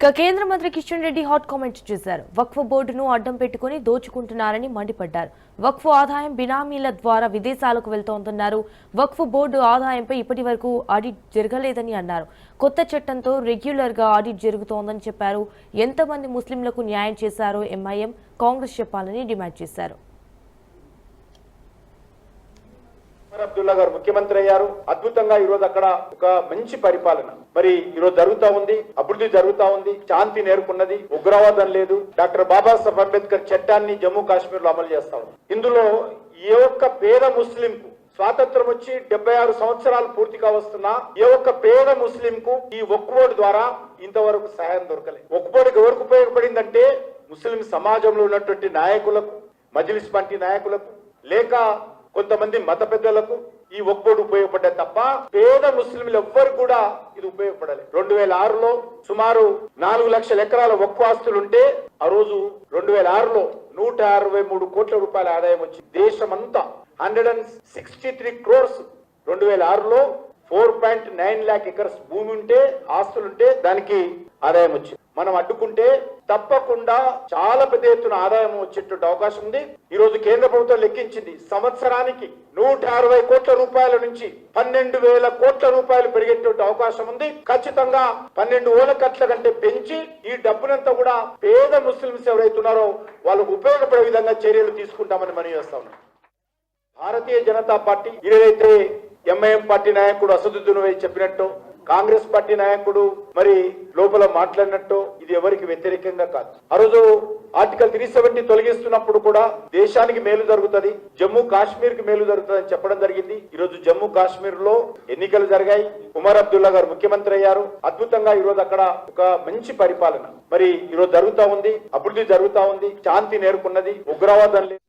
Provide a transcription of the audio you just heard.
కేంద్ర మంత్రి Kishan Reddy hot comments చేశారు. వక్ఫ్ బోర్డును అడ్డం పెట్టుకుని దోచుకుంటున్నారని మండిపడ్డారు. వక్ఫ్ ఆదాయం బినామీల ద్వారా విదేశాలకు వెళ్తోందన్నారు. వక్ఫ్ బోర్డు ఆదాయంపై ఇప్పటి వరకు ఆడిట్ జరగలేదని అన్నారు. కొత్త చట్టంతో రెగ్యులర్ గా ఆడిట్ జరుగుతోందని చెప్పారు. ఎంతమంది ముస్లింలకు న్యాయం చేశారో ఎంఐఎం, కాంగ్రెస్ చెప్పాలని డిమాండ్ చేశారు. అబ్దుల్లా గారు ముఖ్యమంత్రి అయ్యారు. అద్భుతంగా ఈ రోజు అక్కడ ఒక మంచి పరిపాలన మరి ఈ రోజు జరుగుతా ఉంది. అభివృద్ధి జరుగుతా ఉంది. శాంతి నేర్కొన్నది. ఉగ్రవాదం లేదు. డాక్టర్ బాబాసాహెబ్ అంబేద్కర్ చట్టాన్ని జమ్మూ కాశ్మీర్ లో అమలు చేస్తా ఉంది. ఇందులో ఏ ఒక్క పేద ముస్లిం కు స్వాతంత్రం వచ్చి 76 సంవత్సరాలు పూర్తిగా వస్తున్నా ఏ ఒక్క పేద ముస్లిం కు ఈ వక్ఫ్ బోర్డు ద్వారా ఇంతవరకు సహాయం దొరకలేదు. వక్ఫ్ బోర్డుకి ఎవరికి ఉపయోగపడిందంటే ముస్లిం సమాజంలో ఉన్నటువంటి నాయకులకు, మజ్లిస్ పార్టీ నాయకులకు, లేక కొంతమంది మత పెద్దలకు ఈ వక్ఫ్ బోర్డు ఉపయోగపడ్డా తప్ప పేద ముస్లింలు ఎవ్వరు కూడా ఇది ఉపయోగపడలేదు. 2006లో సుమారు 4 లక్షల ఎకరాల వక్ఫ్ ఆస్తులుంటే ఆ రోజు 2006లో 163 కోట్ల రూపాయల ఆదాయం వచ్చింది. దేశమంతా 163 క్రోర్స్ 2006లో 4.9 lakh ఎకర్స్ భూమి ఉంటే, ఆస్తులుంటే దానికి ఆదాయం వచ్చింది. మనం అడ్డుకుంటే తప్పకుండా చాలా పెద్ద ఎత్తున ఆదాయం వచ్చేటువంటి అవకాశం ఉంది. ఈ రోజు కేంద్ర ప్రభుత్వం లెక్కించింది, సంవత్సరానికి 160 కోట్ల రూపాయల నుంచి 12,000 కోట్ల రూపాయలు పెరిగేటువంటి అవకాశం ఉంది. ఖచ్చితంగా 12,000 కోట్ల కంటే పెంచి ఈ డబ్బునంతా కూడా పేద ముస్లింస్ ఎవరైతున్నారో వాళ్ళకు ఉపయోగపడే విధంగా చర్యలు తీసుకుంటామని మనం చేస్తా ఉన్నాం. భారతీయ జనతా పార్టీ ఏదైతే ఎంఐఎం పార్టీ నాయకుడు అసదుద్దీన్ ఓవైసీ చెప్పినట్టు, కాంగ్రెస్ పార్టీ నాయకుడు మరి లోపల మాట్లాడినట్టు ఇది ఎవరికి వ్యతిరేకంగా కాదు. ఆ రోజు ఆర్టికల్ 370 తొలగిస్తున్నప్పుడు కూడా దేశానికి మేలు జరుగుతుంది, జమ్మూ కాశ్మీర్ కి మేలు జరుగుతుంది అని చెప్పడం జరిగింది. ఈ రోజు జమ్మూ కాశ్మీర్ లో ఎన్నికలు జరిగాయి. ఉమర్ అబ్దుల్లా గారు ముఖ్యమంత్రి అయ్యారు. అద్భుతంగా ఈ రోజు అక్కడ ఒక మంచి పరిపాలన మరి ఈ రోజు జరుగుతా ఉంది. అభివృద్ధి జరుగుతా ఉంది. శాంతి నేర్కొన్నది. ఉగ్రవాదం లేదు.